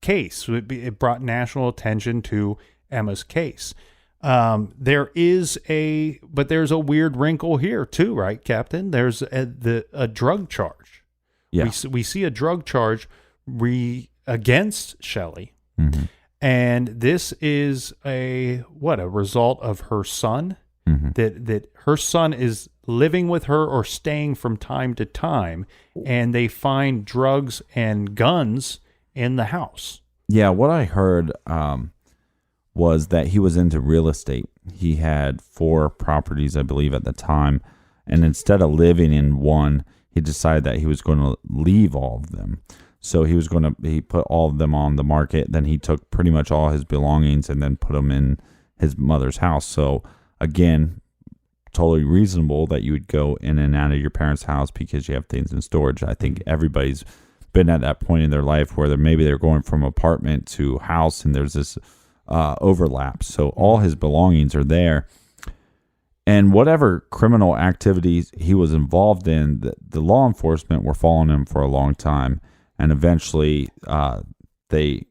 case. It brought national attention to Emma's case. There's a weird wrinkle here too, right, Captain? There's a drug charge. Yeah. We see a drug charge against Shelley. Mm-hmm. And this is a result of her son, mm-hmm. that her son is living with her or staying from time to time, and they find drugs and guns in the house. Yeah, what I heard was that he was into real estate. He had 4 properties, I believe, at the time, and instead of living in one, he decided that he was going to leave all of them. So he put all of them on the market. Then he took pretty much all his belongings and then put them in his mother's house. So again, totally reasonable that you would go in and out of your parents' house because you have things in storage. I think everybody's been at that point in their life where they're going from apartment to house and there's this overlap. So all his belongings are there. And whatever criminal activities he was involved in, the law enforcement were following him for a long time. And eventually, they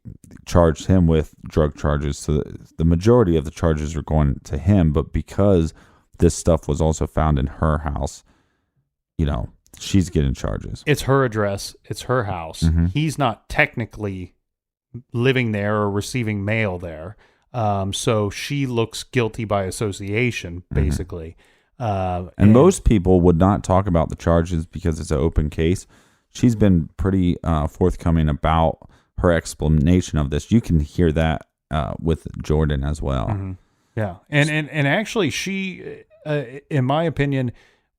charged him with drug charges. So the majority of the charges are going to him. But because this stuff was also found in her house, she's getting charges. It's her address. It's her house. Mm-hmm. He's not technically living there or receiving mail there. So she looks guilty by association, basically. Mm-hmm. And most people would not talk about the charges because it's an open case. She's been pretty forthcoming about her explanation of this. You can hear that with Jordan as well. Mm-hmm. Yeah. And actually she, in my opinion,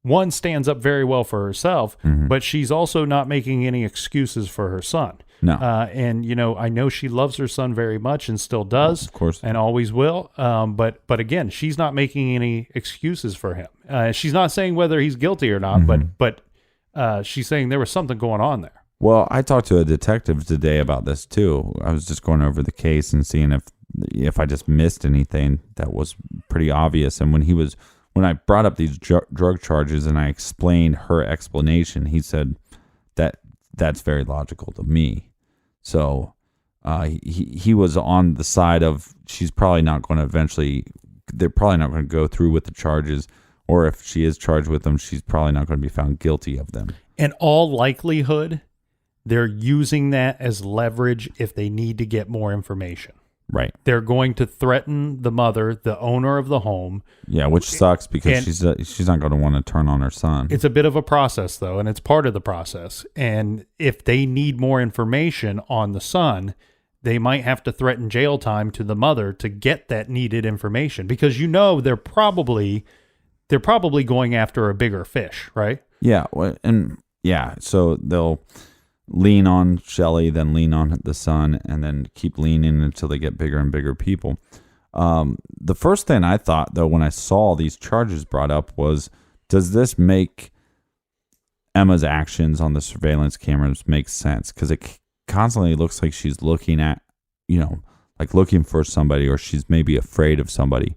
one, stands up very well for herself, mm-hmm. but she's also not making any excuses for her son. No. And, I know she loves her son very much and still does. Of course. And always will. But again, she's not making any excuses for him. She's not saying whether he's guilty or not, mm-hmm. but she's saying there was something going on there. Well, I talked to a detective today about this too. I was just going over the case and seeing if I just missed anything that was pretty obvious. And when I brought up these drug charges and I explained her explanation, he said that's very logical to me. So he was on the side of she's probably not going to they're probably not going to go through with the charges. Or if she is charged with them, she's probably not going to be found guilty of them. In all likelihood, they're using that as leverage if they need to get more information. Right. They're going to threaten the mother, the owner of the home. Yeah, which sucks because she's not going to want to turn on her son. It's a bit of a process, though, and it's part of the process. And if they need more information on the son, they might have to threaten jail time to the mother to get that needed information, because they're probably going after a bigger fish, right? Yeah, so they'll lean on Shelley, then lean on the son, and then keep leaning until they get bigger and bigger people. The first thing I thought, though, when I saw these charges brought up was, does this make Emma's actions on the surveillance cameras make sense? Because it constantly looks like she's looking at, like looking for somebody, or she's maybe afraid of somebody.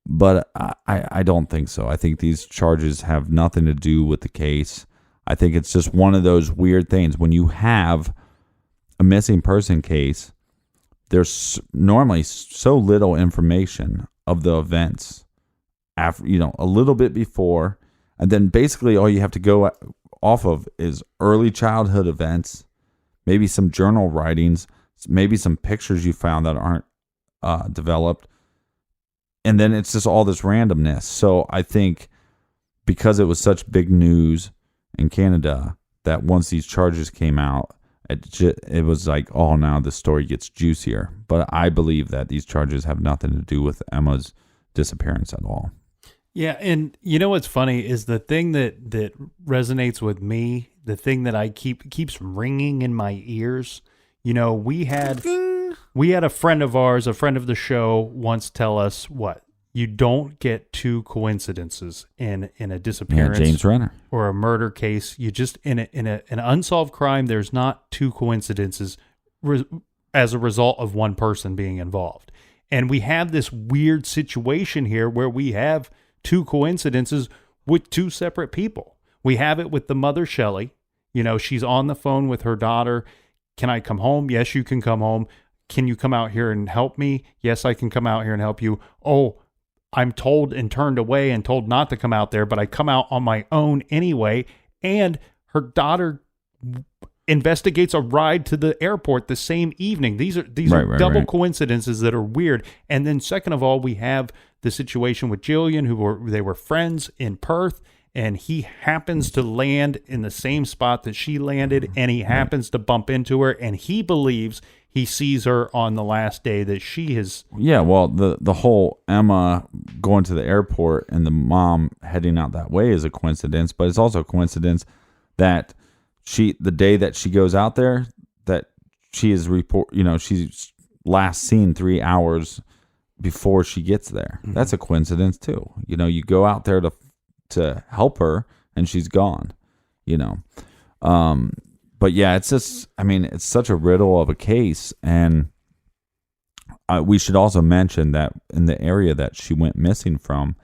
But I don't think so. I think these charges have nothing to do with the case. I think it's just one of those weird things. When you have a missing person case, there's normally so little information of the events after, a little bit before, and then basically all you have to go off of is early childhood events, maybe some journal writings, maybe some pictures you found that aren't developed, and then it's just all this randomness. So I think because it was such big news in Canada that once these charges came out, it was like, oh, now the story gets juicier. But I believe that these charges have nothing to do with Emma's disappearance at all. Yeah, and what's funny is the thing that resonates with me, the thing that I keeps ringing in my ears. We had a friend of ours, a friend of the show, once tell us what? You don't get two coincidences in a disappearance, James Renner, or a murder case. You just in an unsolved crime, there's not two coincidences as a result of one person being involved. And we have this weird situation here where we have two coincidences with two separate people. We have it with the mother, Shelley. She's on the phone with her daughter. Can I come home? Yes, you can come home. Can you come out here and help me? Yes, I can come out here and help you. Oh, I'm told and turned away and told not to come out there, but I come out on my own anyway. And her daughter investigates a ride to the airport the same evening. These are double coincidences that are weird. And then second of all, we have the situation with Julian, they were friends in Perth, and he happens to land in the same spot that she landed, and he happens to bump into her, and he believes he sees her on the last day that she has. Yeah, well, the whole Emma going to the airport and the mom heading out that way is a coincidence, but it's also a coincidence that the day that she goes out there, that she is she's last seen 3 hours before she gets there. Mm-hmm. That's a coincidence too. You go out there to help her and she's gone. But yeah, it's just, it's such a riddle of a case. And we should also mention that in the area that she went missing from,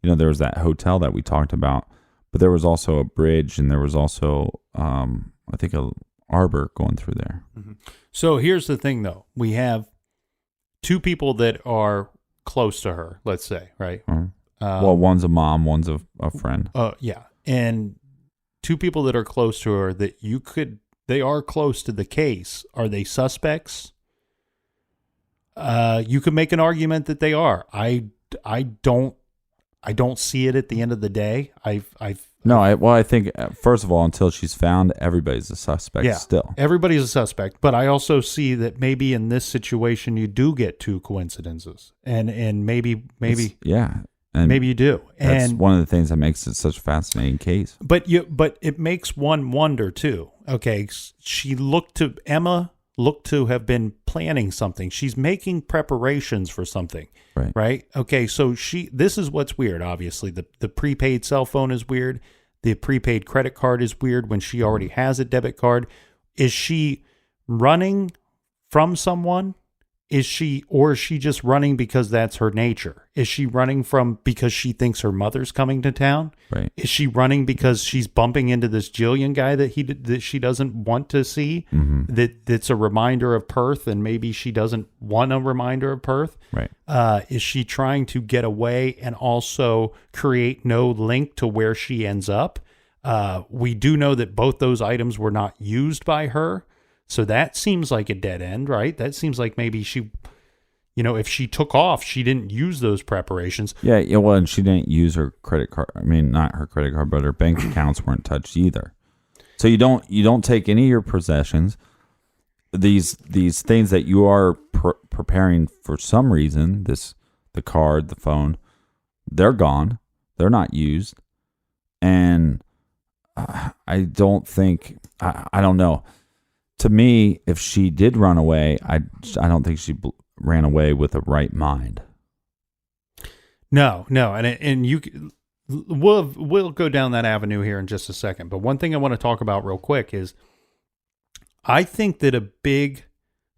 there was that hotel that we talked about, but there was also a bridge, and there was also, I think, a arbor going through there. Mm-hmm. So here's the thing, though. We have two people that are close to her, let's say, right? Mm-hmm. Well, one's a mom, one's a friend. Yeah. And two people that are close to her that they are close to the case. Are they suspects? You could make an argument that they are. I don't see it at the end of the day. I think first of all, until she's found, everybody's a suspect still. Everybody's a suspect, but I also see that maybe in this situation you do get two coincidences. And maybe and maybe you do. That's one of the things that makes it such a fascinating case. But it makes one wonder too. Okay, Emma looked to have been planning something. She's making preparations for something. Right? Okay, so this is what's weird, obviously. The prepaid cell phone is weird. The prepaid credit card is weird when she already has a debit card. Is she running from someone? Is she just running because that's her nature? Is she running because she thinks her mother's coming to town? Right. Is she running because she's bumping into this Julian guy that she doesn't want to see? Mm-hmm. That's a reminder of Perth, and maybe she doesn't want a reminder of Perth. Right. Is she trying to get away and also create no link to where she ends up? We do know that both those items were not used by her. So that seems like a dead end, right? That seems like maybe she if she took off, she didn't use those preparations. Yeah, well, and she didn't use her credit card. I mean, not her credit card, but her bank accounts weren't touched either. So you don't take any of your possessions. These things that you are preparing for some reason, the card, the phone, they're gone. They're not used. And I don't think, I don't know. To me, if she did run away, I don't think she ran away with a right mind. No, and we'll go down that avenue here in just a second. But one thing I want to talk about real quick is, I think that a big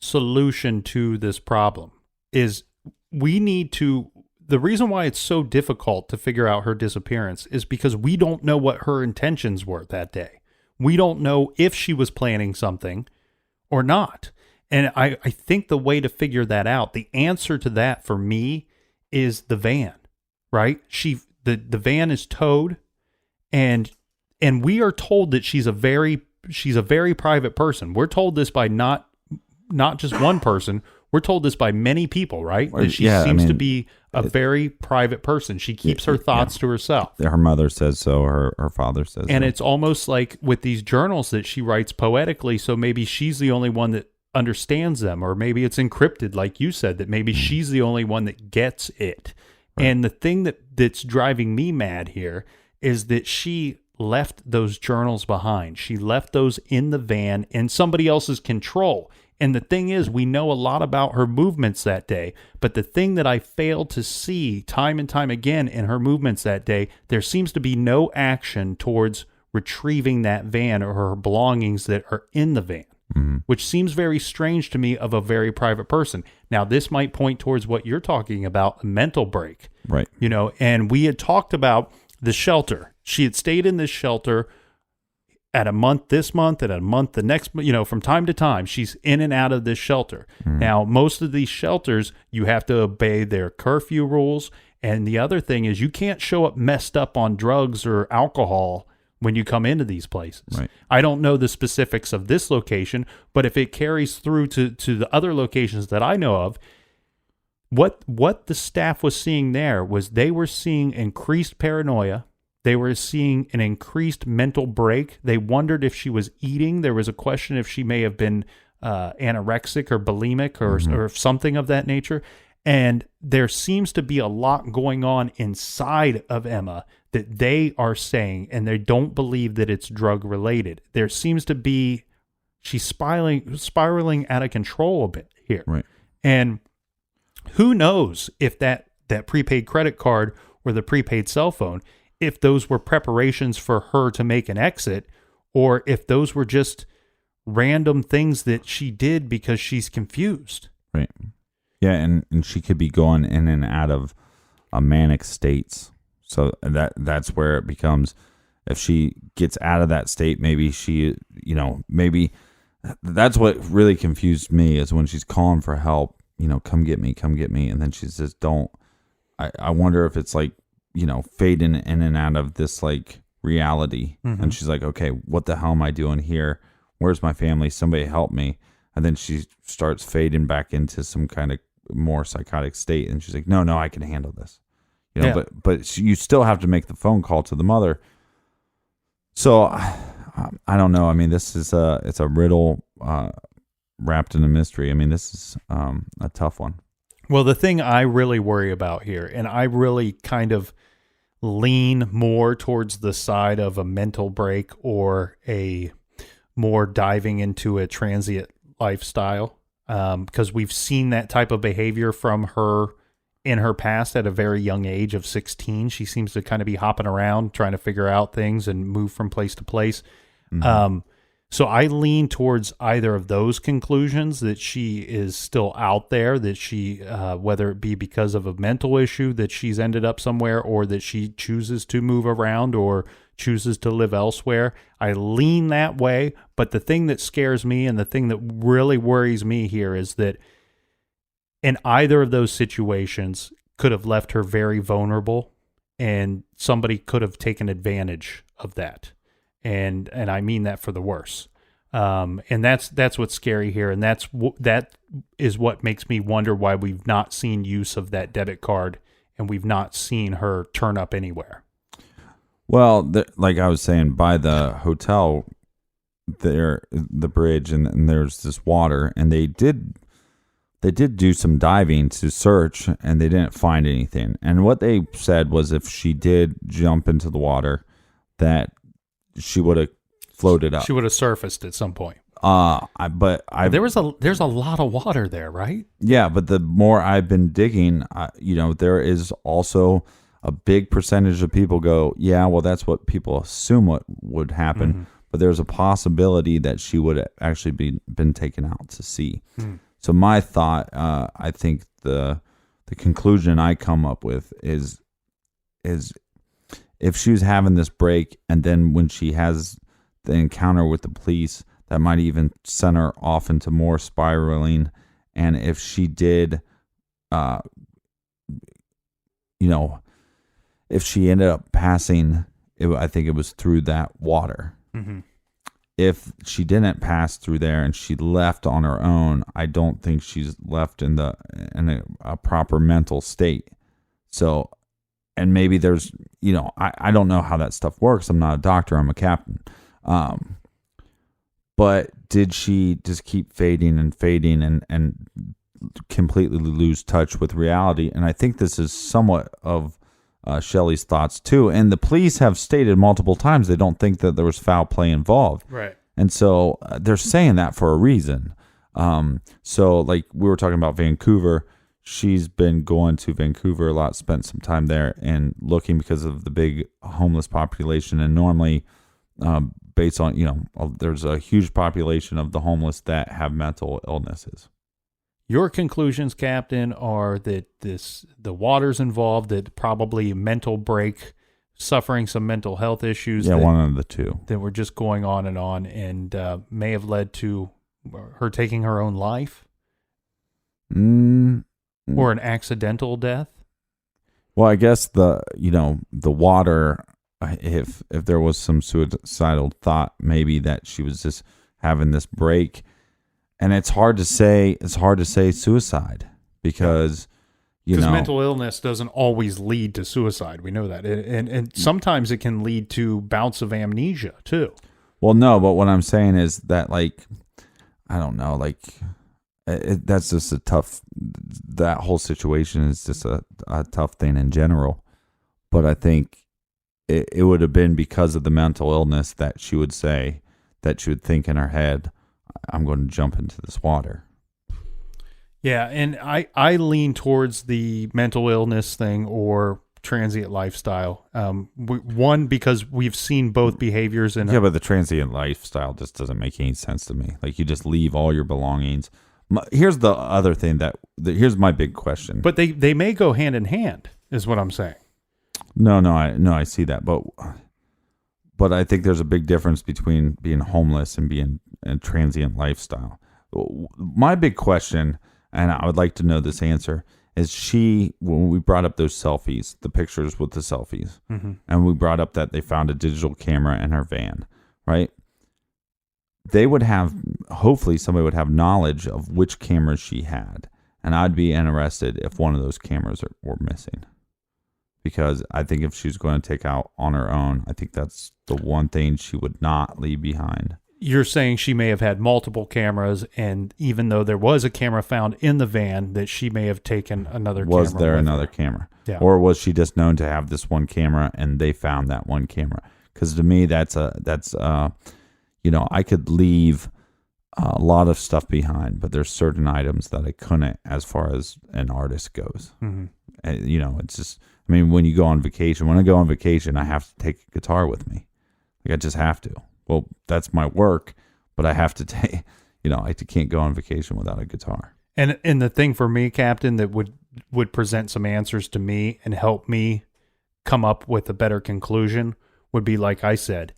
solution to this problem is the reason why it's so difficult to figure out her disappearance is because we don't know what her intentions were that day. We don't know if she was planning something or not. And I think the way to figure that out, the answer to that for me is the van, right? The van is towed, and we are told that she's a very private person. We're told this by not just one person. We're told this by many people, right? That she seems to be a very private person. She keeps her thoughts to herself. Her mother says so. Her father says so. And it's almost like with these journals that she writes poetically, so maybe she's the only one that understands them, or maybe it's encrypted, like you said, that maybe she's the only one that gets it. Right. And the thing that's driving me mad here is that she left those journals behind. She left those in the van in somebody else's control. And the thing is, we know a lot about her movements that day, but the thing that I failed to see time and time again in her movements that day, there seems to be no action towards retrieving that van or her belongings that are in the van, which seems very strange to me of a very private person. Now, this might point towards what you're talking about, a mental break. Right. And we had talked about the shelter. She had stayed in this shelter at a month this month, and a month the next, from time to time, she's in and out of this shelter. Now, most of these shelters, you have to obey their curfew rules. And the other thing is, you can't show up messed up on drugs or alcohol when you come into these places. Right. I don't know the specifics of this location, but if it carries through to the other locations that I know of, what the staff was seeing there was they were seeing increased paranoia. They were seeing an increased mental break. They wondered if she was eating. There was a question if she may have been anorexic or bulimic or something of that nature. And there seems to be a lot going on inside of Emma that they are saying, and they don't believe that it's drug related. There seems to be, she's spiraling out of control a bit here. Right. And who knows if that prepaid credit card or the prepaid cell phone, if those were preparations for her to make an exit, or if those were just random things that she did because she's confused. Right. Yeah, and she could be going in and out of manic states. So that's where it becomes, if she gets out of that state, maybe she, maybe that's what really confused me, is when she's calling for help, come get me. And then she says, don't. I wonder if it's like, fading in and out of this like reality. And she's like, okay, what the hell am I doing here? Where's my family? Somebody help me. And then she starts fading back into some kind of more psychotic state. And she's like, no, I can handle this. But you still have to make the phone call to the mother. So I don't know. I mean, this is it's a riddle wrapped in a mystery. I mean, this is a tough one. Well, the thing I really worry about here, and I really kind of lean more towards the side of a mental break or a more diving into a transient lifestyle, because we've seen that type of behavior from her in her past at a very young age of 16. She seems to kind of be hopping around, trying to figure out things and move from place to place. So I lean towards either of those conclusions, that she is still out there, that she, whether it be because of a mental issue that she's ended up somewhere, or that she chooses to move around or chooses to live elsewhere. I lean that way. But the thing that scares me and the thing that really worries me here is that in either of those situations could have left her very vulnerable, and somebody could have taken advantage of that. And I mean that for the worse. And that's what's scary here, and that is what makes me wonder why we've not seen use of that debit card, and we've not seen her turn up anywhere. Well, like I was saying, by the hotel, the bridge, and there's this water, and they did do some diving to search, and they didn't find anything. And what they said was if she did jump into the water, that she would have floated up. She would have surfaced at some point. There's a lot of water there, right? Yeah, but the more I've been digging, there is also a big percentage of people go, yeah, well, that's what people assume what would happen. Mm-hmm. But there's a possibility that she would have actually been taken out to sea. Mm. So my thought, I think the conclusion I come up with is if she was having this break, and then when she has the encounter with the police, that might even send her off into more spiraling. And if she did, if she ended up passing, I think it was through that water. Mm-hmm. If she didn't pass through there and she left on her own, I don't think she's left in a proper mental state. So, and maybe there's, I don't know how that stuff works. I'm not a doctor. I'm a captain. But did she just keep fading and completely lose touch with reality? And I think this is somewhat of Shelley's thoughts too. And the police have stated multiple times they don't think that there was foul play involved. Right. And so they're saying that for a reason. So like we were talking about Vancouver, she's been going to Vancouver a lot, spent some time there and looking because of the big homeless population. And normally, based on, there's a huge population of the homeless that have mental illnesses. Your conclusions, Captain, are that the water's involved, that probably mental break, suffering some mental health issues. Yeah, one of the two. That were just going on, and may have led to her taking her own life? Or an accidental death? Well, I guess the water, if there was some suicidal thought, maybe that she was just having this break. And it's hard to say suicide because mental illness doesn't always lead to suicide. We know that. And sometimes it can lead to bouts of amnesia too. Well, no, but what I'm saying is that, like, I don't know, like, that's just a tough, that whole situation is just a tough thing in general. But I think it would have been because of the mental illness that she would say, that she would think in her head, I'm going to jump into this water. Yeah, and I lean towards the mental illness thing or transient lifestyle. One, because we've seen both behaviors. But the transient lifestyle just doesn't make any sense to me. Like, you just leave all your belongings. Here's the other thing here's my big question. But they may go hand in hand, is what I'm saying. No, I see that, but I think there's a big difference between being homeless and being a transient lifestyle. My big question, and I would like to know this answer, is when we brought up those selfies, the pictures with the selfies, mm-hmm. and we brought up that they found a digital camera in her van, right? They would have, hopefully somebody would have knowledge of which cameras she had. And I'd be interested if one of those cameras were missing. Because I think if she's going to take out on her own, I think that's the one thing she would not leave behind. You're saying she may have had multiple cameras, and even though there was a camera found in the van, that she may have taken another camera. Was there another camera? Yeah. Or was she just known to have this one camera and they found that one camera? Because to me, that's I could leave a lot of stuff behind, but there's certain items that I couldn't as far as an artist goes. Mm-hmm. It's just, when you go on vacation, I have to take a guitar with me. Like, I just have to. Well, that's my work, but I have to take, I can't go on vacation without a guitar. And the thing for me, Captain, that would present some answers to me and help me come up with a better conclusion would be, like I said,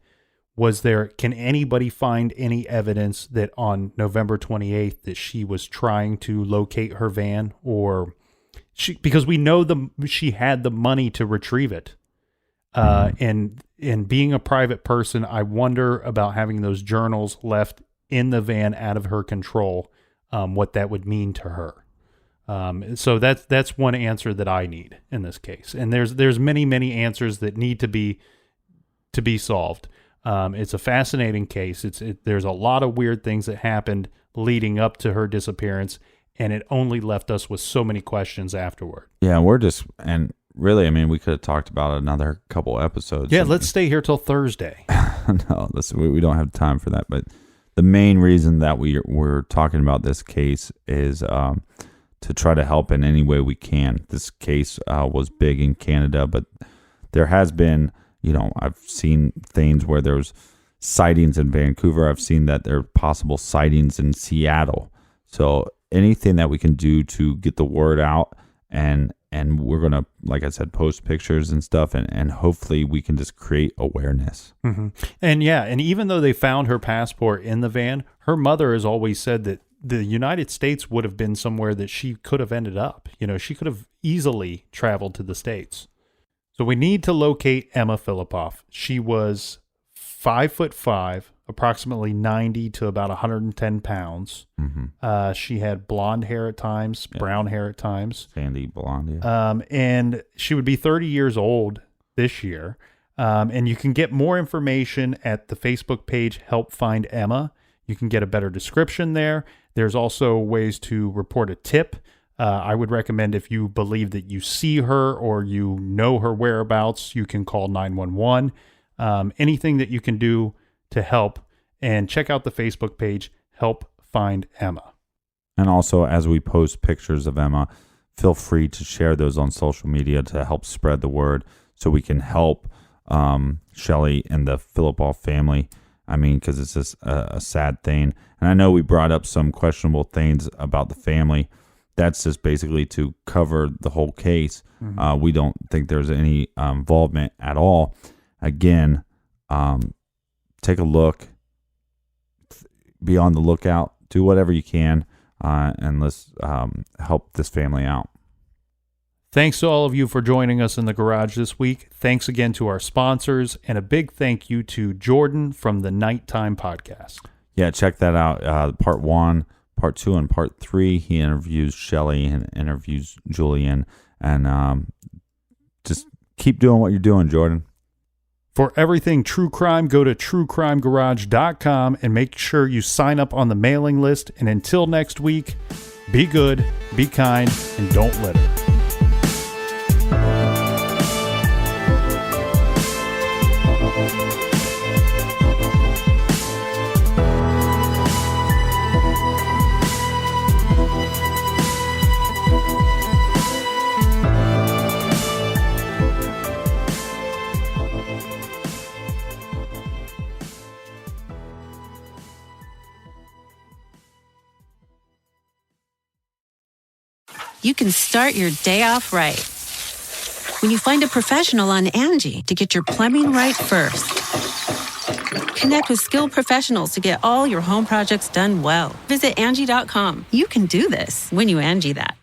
can anybody find any evidence that on November 28th that she was trying to locate her van, or because we know she had the money to retrieve it. And being a private person, I wonder about having those journals left in the van out of her control, what that would mean to her. So that's one answer that I need in this case. And there's many answers that need to be solved. It's a fascinating case. There's a lot of weird things that happened leading up to her disappearance, and it only left us with so many questions afterward. Yeah, really, I mean, we could have talked about another couple episodes. Yeah, let's stay here till Thursday. No, we don't have time for that. But the main reason that we're talking about this case is to try to help in any way we can. This case was big in Canada, but there has been, I've seen things where there's sightings in Vancouver. I've seen that there are possible sightings in Seattle. So anything that we can do to get the word out, and we're going to, like I said, post pictures and stuff, and hopefully we can just create awareness. Mm-hmm. And even though they found her passport in the van, her mother has always said that the United States would have been somewhere that she could have ended up. She could have easily traveled to the States. So we need to locate Emma Fillipoff. She was 5'5", approximately 90 to about 110 pounds. Mm-hmm. She had blonde hair at times, brown hair at times. Sandy blonde, yeah. And she would be 30 years old this year. And you can get more information at the Facebook page, Help Find Emma. You can get a better description there. There's also ways to report a tip. I would recommend, if you believe that you see her or you know her whereabouts, you can call 911. Anything that you can do to help, and check out the Facebook page, Help Find Emma. And also, as we post pictures of Emma, feel free to share those on social media to help spread the word so we can help Shelley and the Fillipoff family. I mean, because it's just a sad thing. And I know we brought up some questionable things about the family. That's just basically to cover the whole case. Mm-hmm. We don't think there's any involvement at all. Again, take a look, be on the lookout, do whatever you can, and let's help this family out. Thanks to all of you for joining us in the garage this week. Thanks again to our sponsors, and a big thank you to Jordan from the Nighttime Podcast. Yeah, check that out. Part 1, Part 2, and Part 3. He interviews Shelley and interviews Julian. And just keep doing what you're doing, Jordan. For everything true crime, go to truecrimegarage.com and make sure you sign up on the mailing list. And until next week, be good, be kind, and don't litter. You can start your day off right when you find a professional on Angie to get your plumbing right first. Connect with skilled professionals to get all your home projects done well. Visit Angie.com. You can do this when you Angie that.